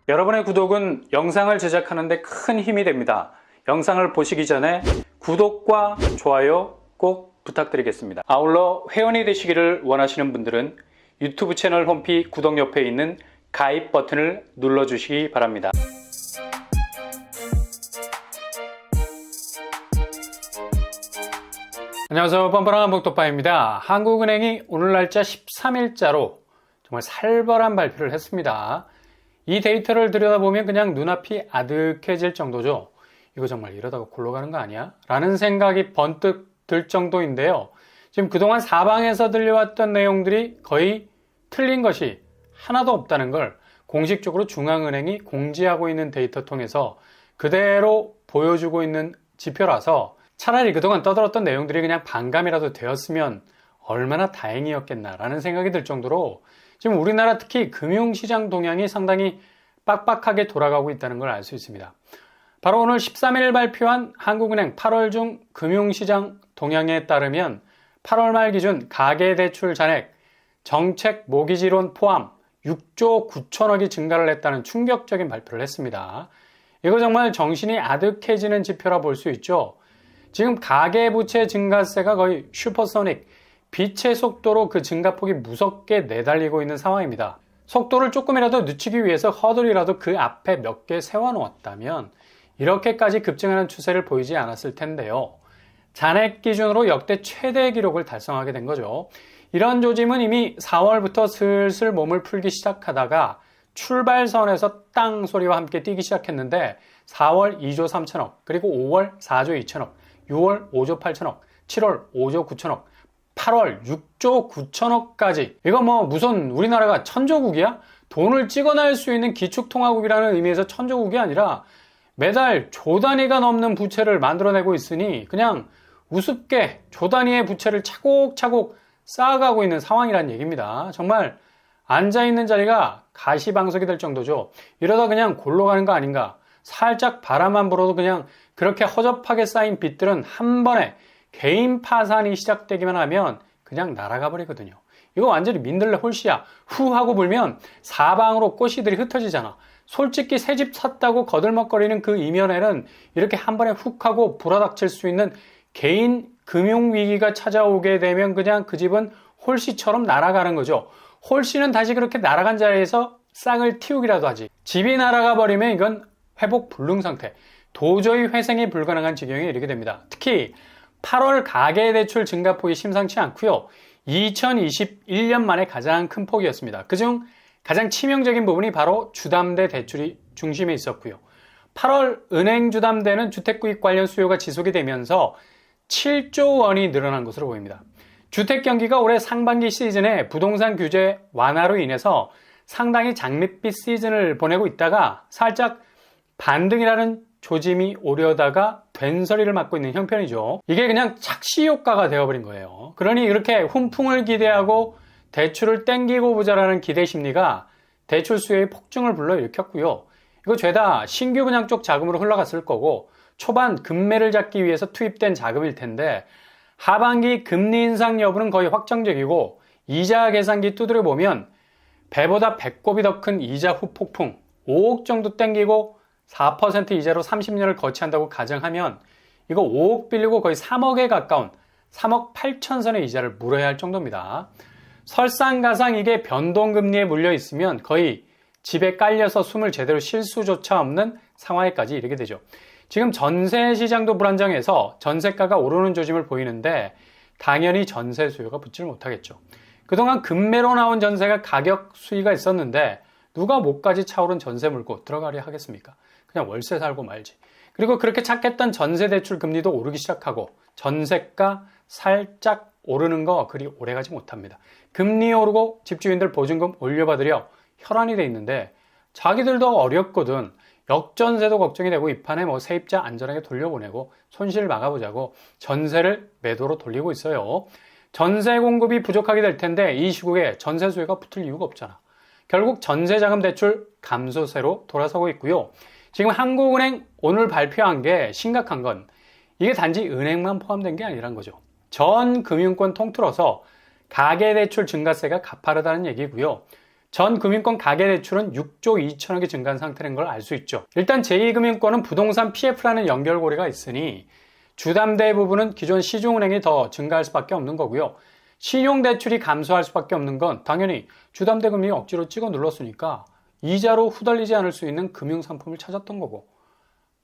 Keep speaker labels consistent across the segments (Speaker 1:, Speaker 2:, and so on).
Speaker 1: 여러분의 구독은 영상을 제작하는 데 큰 힘이 됩니다. 영상을 보시기 전에 구독과 좋아요 꼭 부탁드리겠습니다. 아울러 회원이 되시기를 원하시는 분들은 유튜브 채널 홈피 구독 옆에 있는 가입 버튼을 눌러주시기 바랍니다. 안녕하세요. 뻔뻔한 복덕바입니다. 한국은행이 오늘 날짜 13일자로 정말 살벌한 발표를 했습니다. 이 데이터를 들여다보면 그냥 눈앞이 아득해질 정도죠. 이거 정말 이러다가 골로 가는 거 아니야? 라는 생각이 번뜩 들 정도인데요. 지금 그동안 사방에서 들려왔던 내용들이 거의 틀린 것이 하나도 없다는 걸 공식적으로 중앙은행이 공지하고 있는 데이터 통해서 그대로 보여주고 있는 지표라서 차라리 그동안 떠들었던 내용들이 그냥 반감이라도 되었으면 얼마나 다행이었겠나라는 생각이 들 정도로 지금 우리나라 특히 금융시장 동향이 상당히 빡빡하게 돌아가고 있다는 걸 알 수 있습니다. 바로 오늘 13일 발표한 한국은행 8월 중 금융시장 동향에 따르면 8월 말 기준 가계대출 잔액, 정책 모기지론 포함 6조 9천억이 증가를 했다는 충격적인 발표를 했습니다. 이거 정말 정신이 아득해지는 지표라 볼 수 있죠. 지금 가계부채 증가세가 거의 슈퍼소닉, 빛의 속도로 그 증가폭이 무섭게 내달리고 있는 상황입니다. 속도를 조금이라도 늦추기 위해서 허들이라도 그 앞에 몇 개 세워놓았다면 이렇게까지 급증하는 추세를 보이지 않았을 텐데요. 잔액 기준으로 역대 최대 기록을 달성하게 된 거죠. 이런 조짐은 이미 4월부터 슬슬 몸을 풀기 시작하다가 출발선에서 땅 소리와 함께 뛰기 시작했는데 4월 2조 3천억, 그리고 5월 4조 2천억, 6월 5조 8천억, 7월 5조 9천억, 8월 6조 9천억까지. 이거 뭐 무슨 우리나라가 천조국이야? 돈을 찍어낼 수 있는 기축통화국이라는 의미에서 천조국이 아니라 매달 조 단위가 넘는 부채를 만들어내고 있으니 그냥 우습게 조 단위의 부채를 차곡차곡 쌓아가고 있는 상황이란 얘기입니다. 정말 앉아있는 자리가 가시방석이 될 정도죠. 이러다 그냥 골로 가는 거 아닌가. 살짝 바람만 불어도 그냥 그렇게 허접하게 쌓인 빚들은 한 번에 개인 파산이 시작되기만 하면 그냥 날아가 버리거든요. 이거 완전히 민들레 홀씨야. 후 하고 불면 사방으로 꽃이들이 흩어지잖아. 솔직히 새 집 샀다고 거들먹거리는 그 이면에는 이렇게 한 번에 훅 하고 불어닥칠 수 있는 개인 금융위기가 찾아오게 되면 그냥 그 집은 홀씨처럼 날아가는 거죠. 홀씨는 다시 그렇게 날아간 자리에서 싹을 틔우기라도 하지. 집이 날아가 버리면 이건 회복 불능 상태. 도저히 회생이 불가능한 지경에 이르게 됩니다. 특히 8월 가계대출 증가폭이 심상치 않고요. 2021년 만에 가장 큰 폭이었습니다. 그중 가장 치명적인 부분이 바로 주담대 대출이 중심에 있었고요. 8월 은행 주담대는 주택구입 관련 수요가 지속이 되면서 7조 원이 늘어난 것으로 보입니다. 주택 경기가 올해 상반기 시즌에 부동산 규제 완화로 인해서 상당히 장밋빛 시즌을 보내고 있다가 살짝 반등이라는 조짐이 오려다가 된소리를 맞고 있는 형편이죠. 이게 그냥 착시 효과가 되어버린 거예요. 그러니 이렇게 훈풍을 기대하고 대출을 땡기고 보자라는 기대 심리가 대출 수요의 폭증을 불러일으켰고요. 이거 죄다 신규 분양 쪽 자금으로 흘러갔을 거고 초반 금매를 잡기 위해서 투입된 자금일 텐데 하반기 금리 인상 여부는 거의 확정적이고 이자 계산기 두드려 보면 배보다 배꼽이 더 큰 이자 후폭풍 5억 정도 땡기고 4% 이자로 30년을 거치한다고 가정하면 이거 5억 빌리고 거의 3억에 가까운 3억 8천 선의 이자를 물어야 할 정도입니다. 설상가상 이게 변동금리에 물려 있으면 거의 집에 깔려서 숨을 제대로 쉴 수조차 없는 상황에까지 이르게 되죠. 지금 전세 시장도 불안정해서 전세가가 오르는 조짐을 보이는데 당연히 전세 수요가 붙질 못하겠죠. 그동안 금매로 나온 전세가 가격 수위가 있었는데 누가 목까지 차오른 전세 물고 들어가려 하겠습니까? 그냥 월세 살고 말지. 그리고 그렇게 착했던 전세 대출 금리도 오르기 시작하고 전세가 살짝 오르는 거 그리 오래가지 못합니다. 금리 오르고 집주인들 보증금 올려받으려 혈안이 돼 있는데 자기들도 어렵거든. 역전세도 걱정이 되고 이 판에 뭐 세입자 안전하게 돌려보내고 손실 막아보자고 전세를 매도로 돌리고 있어요. 전세 공급이 부족하게 될 텐데 이 시국에 전세 수요가 붙을 이유가 없잖아. 결국 전세자금 대출 감소세로 돌아서고 있고요. 지금 한국은행 오늘 발표한 게 심각한 건 이게 단지 은행만 포함된 게 아니란 거죠. 전 금융권 통틀어서 가계대출 증가세가 가파르다는 얘기고요. 전 금융권 가계대출은 6조 2천억이 증가한 상태인 걸 알 수 있죠. 일단 제2금융권은 부동산 PF라는 연결고리가 있으니 주담대 부분은 기존 시중은행이 더 증가할 수밖에 없는 거고요. 신용대출이 감소할 수밖에 없는 건 당연히 주담대 금리 억지로 찍어 눌렀으니까 이자로 후달리지 않을 수 있는 금융상품을 찾았던 거고,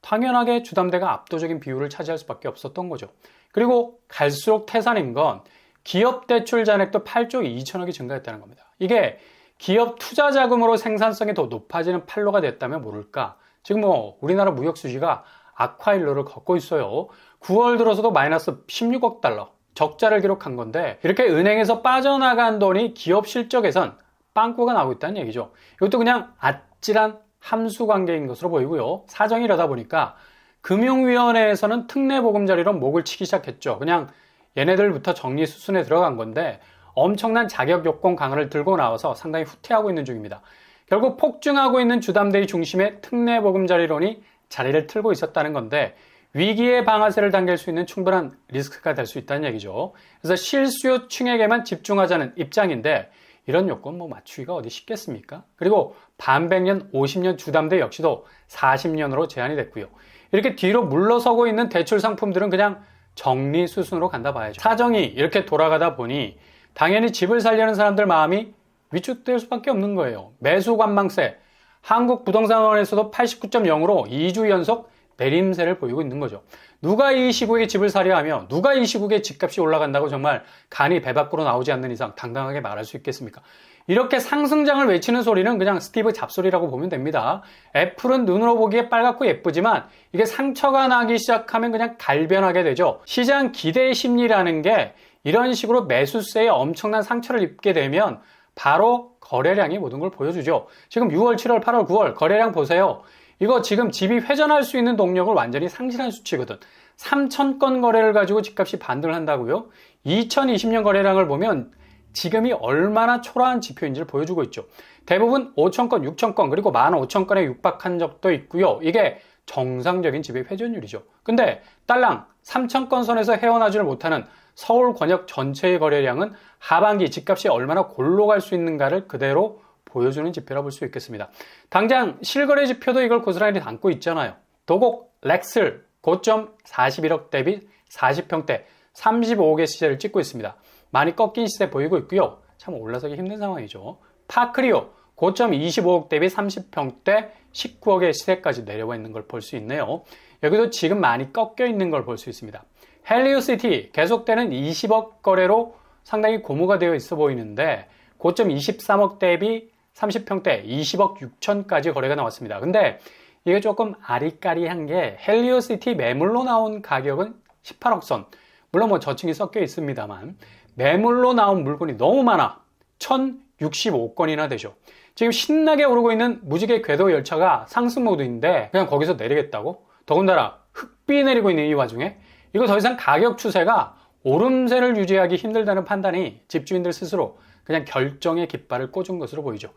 Speaker 1: 당연하게 주담대가 압도적인 비율을 차지할 수밖에 없었던 거죠. 그리고 갈수록 태산인 건 기업 대출 잔액도 8조 2천억이 증가했다는 겁니다. 이게 기업 투자 자금으로 생산성이 더 높아지는 판로가 됐다면 모를까. 지금 우리나라 무역 수지가 악화일로를 걷고 있어요. 9월 들어서도 마이너스 16억 달러 적자를 기록한 건데, 이렇게 은행에서 빠져나간 돈이 기업 실적에선 빵꾸가 나고 있다는 얘기죠. 이것도 그냥 아찔한 함수 관계인 것으로 보이고요. 사정이 이러다 보니까 금융위원회에서는 특례보금자리로 목을 치기 시작했죠. 그냥 얘네들부터 정리 수순에 들어간 건데 엄청난 자격 요건 강화를 들고 나와서 상당히 후퇴하고 있는 중입니다. 결국 폭증하고 있는 주담대의 중심에 특례보금자리론이 자리를 틀고 있었다는 건데, 위기의 방아쇠를 당길 수 있는 충분한 리스크가 될 수 있다는 얘기죠. 그래서 실수요층에게만 집중하자는 입장인데, 이런 요건 맞추기가 어디 쉽겠습니까? 그리고 반백년, 50년 주담대 역시도 40년으로 제한이 됐고요. 이렇게 뒤로 물러서고 있는 대출 상품들은 그냥 정리 수순으로 간다 봐야죠. 사정이 이렇게 돌아가다 보니 당연히 집을 살려는 사람들 마음이 위축될 수밖에 없는 거예요. 매수 관망세, 한국부동산원에서도 89.0으로 2주 연속 내림세를 보이고 있는 거죠. 누가 이 시국에 집을 사려 하며, 누가 이 시국에 집값이 올라간다고 정말 간이 배 밖으로 나오지 않는 이상 당당하게 말할 수 있겠습니까? 이렇게 상승장을 외치는 소리는 그냥 스티브 잡소리라고 보면 됩니다. 애플은 눈으로 보기에 빨갛고 예쁘지만 이게 상처가 나기 시작하면 그냥 갈변하게 되죠. 시장 기대 심리라는 게 이런 식으로 매수세에 엄청난 상처를 입게 되면 바로 거래량이 모든 걸 보여주죠. 지금 6월, 7월, 8월, 9월 거래량 보세요. 이거 지금 집이 회전할 수 있는 동력을 완전히 상실한 수치거든. 3,000건 거래를 가지고 집값이 반등을 한다고요? 2020년 거래량을 보면 지금이 얼마나 초라한 지표인지를 보여주고 있죠. 대부분 5,000건, 6,000건, 그리고 15,000건에 육박한 적도 있고요. 이게 정상적인 집의 회전율이죠. 근데 딸랑 3,000건 선에서 헤어나지를 못하는 서울 권역 전체의 거래량은 하반기 집값이 얼마나 골로 갈 수 있는가를 그대로 보여주는 지표라 볼 수 있겠습니다. 당장 실거래 지표도 이걸 고스란히 담고 있잖아요. 도곡 렉슬 고점 41억 대비 40평대 35억의 시세를 찍고 있습니다. 많이 꺾인 시세 보이고 있고요. 참 올라서기 힘든 상황이죠. 파크리오 고점 25억 대비 30평대 19억의 시세까지 내려와 있는 걸 볼 수 있네요. 여기도 지금 많이 꺾여 있는 걸 볼 수 있습니다. 헬리오시티 계속되는 20억 거래로 상당히 고무가 되어 있어 보이는데, 고점 23억 대비 30평대 20억 6천까지 거래가 나왔습니다. 근데 이게 조금 아리까리한 게, 헬리오시티 매물로 나온 가격은 18억 선, 물론 저층이 섞여 있습니다만 매물로 나온 물건이 너무 많아 1065건이나 되죠. 지금 신나게 오르고 있는 무지개 궤도 열차가 상승 모드인데 그냥 거기서 내리겠다고? 더군다나 흑비 내리고 있는 이 와중에 이거 더 이상 가격 추세가 오름세를 유지하기 힘들다는 판단이 집주인들 스스로 그냥 결정의 깃발을 꽂은 것으로 보이죠.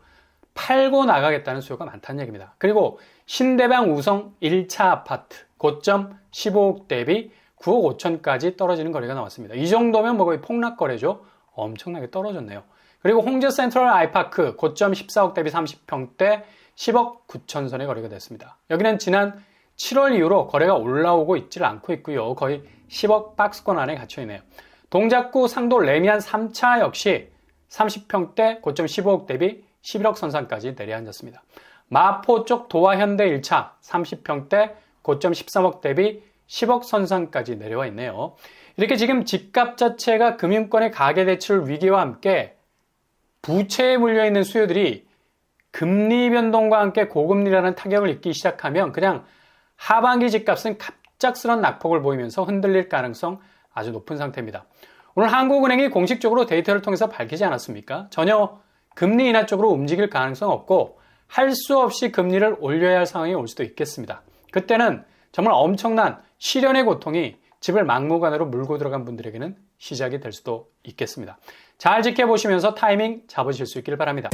Speaker 1: 팔고 나가겠다는 수요가 많다는 얘기입니다. 그리고 신대방 우성 1차 아파트 고점 15억 대비 9억 5천까지 떨어지는 거래가 나왔습니다. 이 정도면 거의 폭락 거래죠. 엄청나게 떨어졌네요. 그리고 홍제 센트럴 아이파크 고점 14억 대비 30평대 10억 9천 선의 거래가 됐습니다. 여기는 지난 7월 이후로 거래가 올라오고 있질 않고 있고요. 거의 10억 박스권 안에 갇혀 있네요. 동작구 상도 레미안 3차 역시 30평대 고점 15억 대비 11억 선상까지 내려앉았습니다. 마포 쪽 도화현대 1차 30평대 고점 13억 대비 10억 선상까지 내려와 있네요. 이렇게 지금 집값 자체가 금융권의 가계대출 위기와 함께 부채에 물려있는 수요들이 금리 변동과 함께 고금리라는 타격을 입기 시작하면 그냥 하반기 집값은 갑작스런 낙폭을 보이면서 흔들릴 가능성 아주 높은 상태입니다. 오늘 한국은행이 공식적으로 데이터를 통해서 밝히지 않았습니까? 전혀 금리 인하 쪽으로 움직일 가능성 없고 할 수 없이 금리를 올려야 할 상황이 올 수도 있겠습니다. 그때는 정말 엄청난 시련의 고통이 집을 막무가내로 물고 들어간 분들에게는 시작이 될 수도 있겠습니다. 잘 지켜보시면서 타이밍 잡으실 수 있길 바랍니다.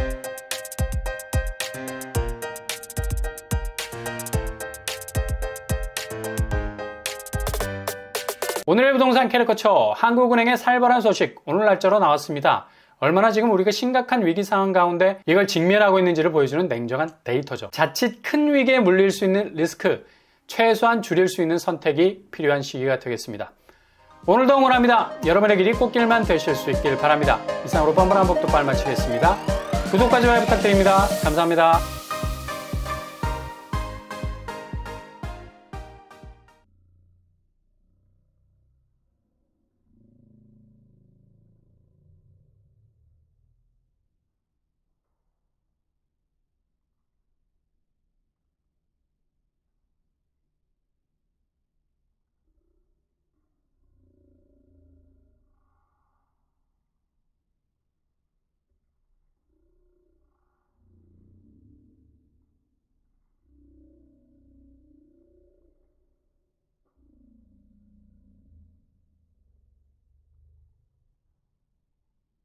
Speaker 1: 오늘의 부동산 캐리커처 한국은행의 살벌한 소식 오늘 날짜로 나왔습니다. 얼마나 지금 우리가 심각한 위기 상황 가운데 이걸 직면하고 있는지를 보여주는 냉정한 데이터죠. 자칫 큰 위기에 물릴 수 있는 리스크, 최소한 줄일 수 있는 선택이 필요한 시기가 되겠습니다. 오늘도 응원합니다. 여러분의 길이 꽃길만 되실 수 있길 바랍니다. 이상으로 뻔뻔한 복도발 마치겠습니다. 구독과 좋아요 부탁드립니다. 감사합니다.